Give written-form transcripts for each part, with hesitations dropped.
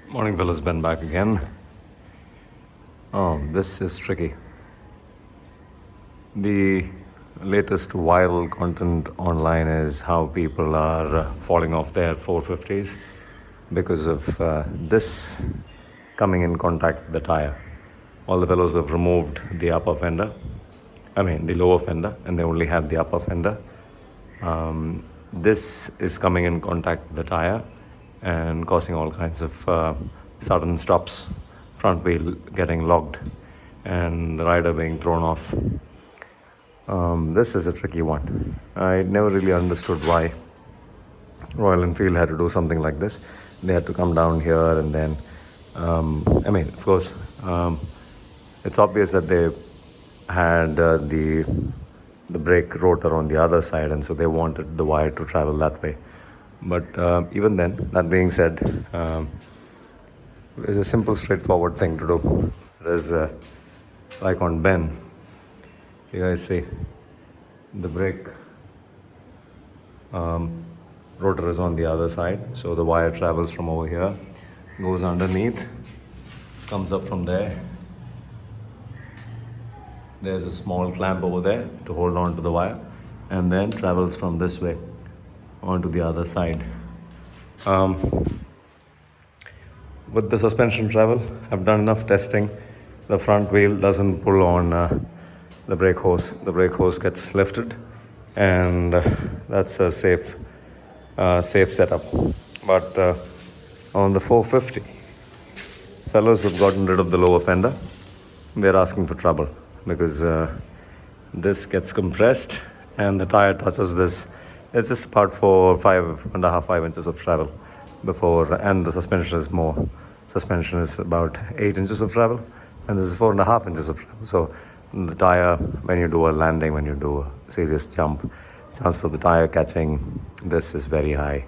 Morning, fellas. Ben back again. Oh, this is tricky. The latest viral content online is how people are falling off their 450s because of this coming in contact with the tire. All the fellows have removed the upper fender, the lower fender, and they only have the upper fender. This is coming in contact with the tire and causing all kinds of sudden stops, front wheel getting locked, and the rider being thrown off. This is a tricky one. I never really understood why Royal Enfield had to do something like this. They had to come down here and then, of course, it's obvious that they had the brake rotor on the other side, and so they wanted the wire to travel that way. But even then, that being said, it's a simple, straightforward thing to do. There's like on Ben, you guys see the brake rotor is on the other side, so the wire travels from over here, goes underneath, comes up from there. There's a small clamp over there to hold on to the wire, and then travels from this way onto the other side. With the suspension travel, I've done enough testing. The front wheel doesn't pull on the brake hose. The brake hose gets lifted, and that's a safe setup. But on the 450, fellows who've gotten rid of the lower fender, they're asking for trouble because this gets compressed and the tire touches this. It's just about 5 inches of travel before, and the suspension is more. Suspension is about 8 inches of travel, and this is 4.5 inches of travel. So the tire, when you do a landing, when you do a serious jump, chance of the tire catching this is very high.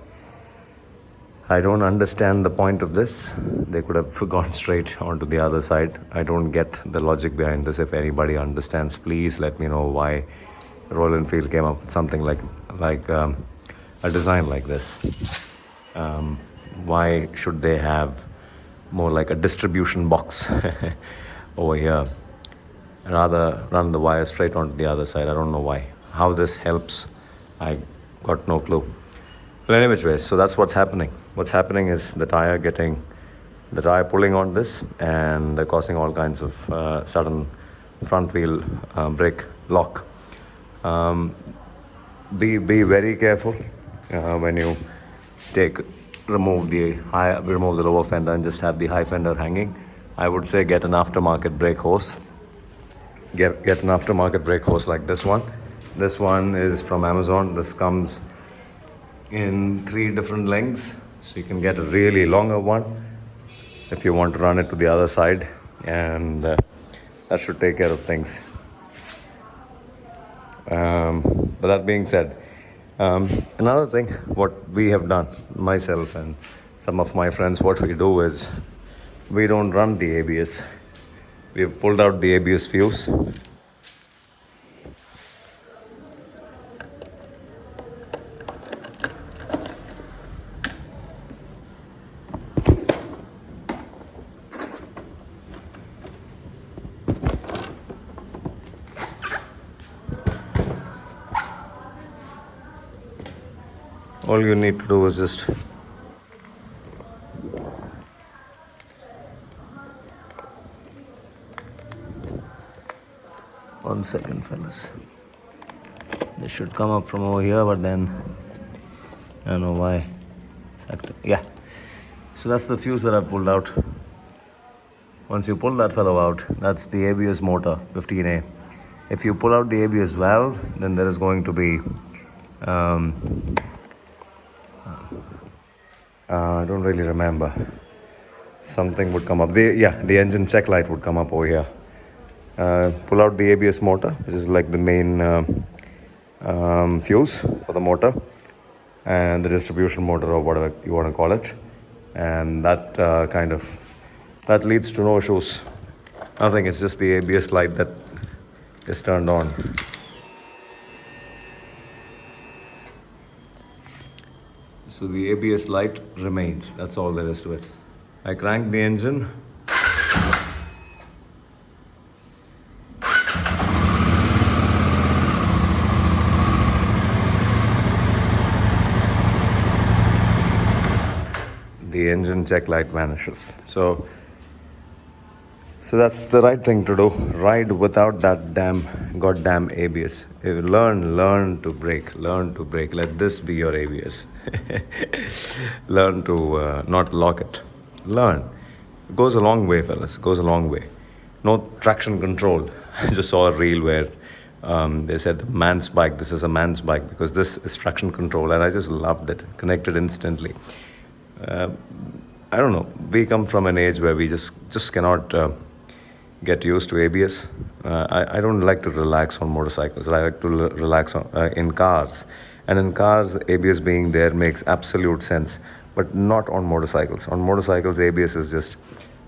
I don't understand the point of this. They could have gone straight onto the other side. I don't get the logic behind this. If anybody understands, please let me know why Royal Enfield came up with something like a design like this. Why should they have more like a distribution box over here? Rather run the wire straight onto the other side. I don't know why. How this helps, I got no clue. But anyways, so that's what's happening. What's happening is the tire pulling on this and causing all kinds of sudden front wheel brake lock. Be very careful when you remove the lower fender and just have the high fender hanging. I would say get an aftermarket brake hose. Get an aftermarket brake hose like this one. This one is from Amazon. This comes in 3 different lengths, so you can get a really longer one if you want to run it to the other side, and that should take care of things. But that being said, another thing, what we have done, myself and some of my friends, what we do is we don't run the ABS. We've pulled out the ABS fuse. All you need to do is just one second, fellas. This should come up from over here, but then I don't know why. Yeah. So that's the fuse that I pulled out. Once you pull that fellow out, that's the ABS motor 15A. If you pull out the ABS valve, then there is going to be I don't really remember. Something would come up. The engine check light would come up over here. Pull out the ABS motor, which is like the main fuse for the motor, and the distribution motor, or whatever you want to call it. And that that leads to no issues. Nothing. It's just the ABS light that is turned on. So the ABS light remains. That's all there is to it. I crank the engine. The engine check light vanishes. So that's the right thing to do. Ride without that goddamn ABS. Learn to brake. Learn to brake. Let this be your ABS. Learn to not lock it. Learn. It goes a long way, fellas. It goes a long way. No traction control. I just saw a reel where they said man's bike. This is a man's bike because this is traction control, and I just loved it. Connected instantly. I don't know. We come from an age where we just cannot get used to ABS. I don't like to relax on motorcycles. I like to relax in cars, and in cars, ABS being there makes absolute sense. But not on motorcycles. On motorcycles, ABS is just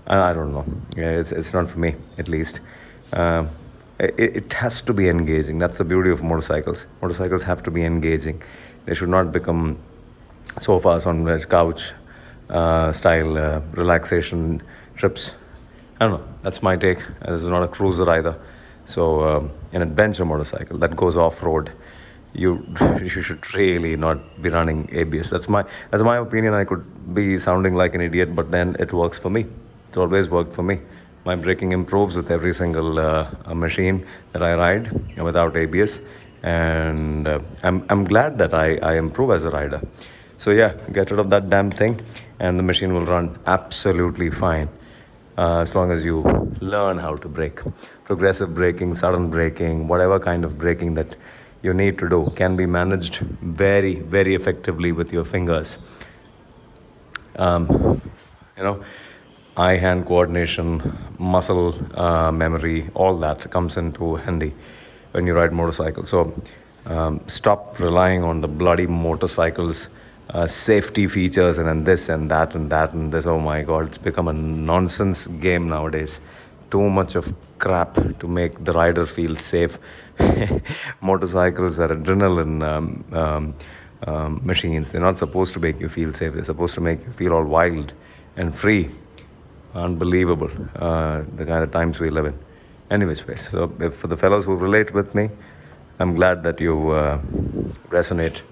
I don't know. Yeah, it's not for me at least. It has to be engaging. That's the beauty of motorcycles. Motorcycles have to be engaging. They should not become sofas on the couch style relaxation trips. I don't know. That's my take. This is not a cruiser either. So an adventure motorcycle that goes off road, you should really not be running ABS. That's my opinion. I could be sounding like an idiot, but then it works for me. It always worked for me. My braking improves with every single machine that I ride without ABS, and I'm glad that I improve as a rider. So yeah, get rid of that damn thing, and the machine will run absolutely fine. As long as you learn how to brake. Progressive braking, sudden braking, whatever kind of braking that you need to do can be managed very, very effectively with your fingers. You know, eye-hand coordination, muscle memory, all that comes into handy when you ride motorcycles. So stop relying on the bloody motorcycles safety features and then this and that and that and this. Oh my god, it's become a nonsense game nowadays. Too much of crap to make the rider feel safe. Motorcycles are adrenaline machines. They're not supposed to make you feel safe. They're supposed to make you feel all wild and free. Unbelievable, the kind of times we live in. Anyways, so if for the fellows who relate with me, I'm glad that you resonate.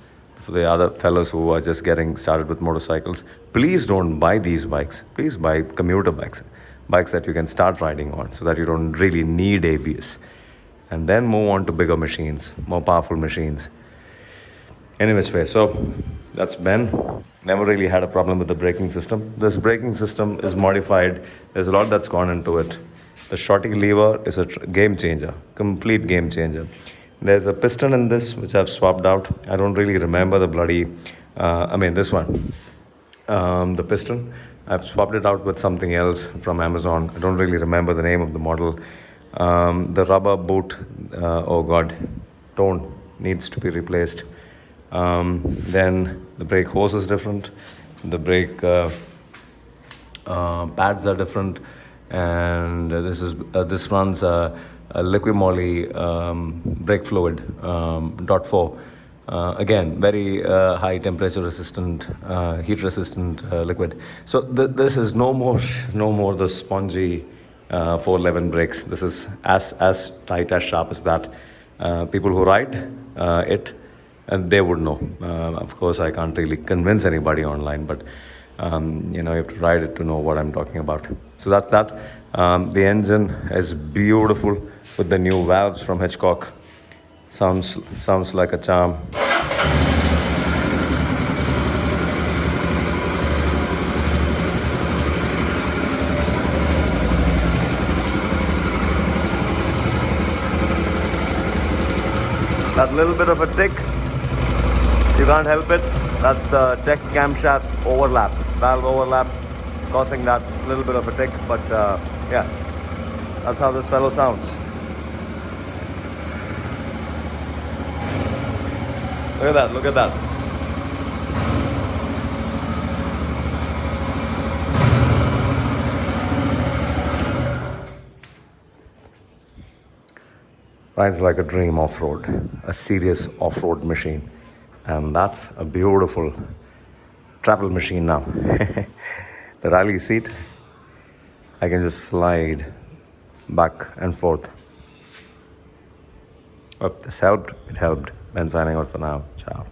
For the other fellows who are just getting started with motorcycles, please don't buy these bikes. Please buy commuter bikes, bikes that you can start riding on so that you don't really need ABS. And then move on to bigger machines, more powerful machines. Anyways, so that's Ben. Never really had a problem with the braking system. This braking system is modified. There's a lot that's gone into it. The shorty lever is a game changer, complete game changer. There's a piston in this which I've swapped out. I don't really remember the bloody, this one. The piston, I've swapped it out with something else from Amazon. I don't really remember the name of the model. The rubber boot, oh god, tone needs to be replaced. Then the brake hose is different. The brake pads are different, and this runs a liquid moly brake fluid .4. Again, very high temperature resistant, heat resistant liquid. So this is no more the spongy 411 brakes. This is as tight, as sharp as that. People who ride it, and they would know. Of course, I can't really convince anybody online, but you have to ride it to know what I'm talking about. So that's that. The engine is beautiful with the new valves from Hitchcock. Sounds like a charm. That little bit of a tick, you can't help it. That's the deck camshafts overlap, valve overlap, causing that little bit of a tick. But yeah, that's how this fellow sounds. Look at that. Rides like a dream off-road, a serious off-road machine. And that's a beautiful travel machine now. the rally seat, I can just slide back and forth. Hope this helped. It helped. Ben signing out for now. Ciao.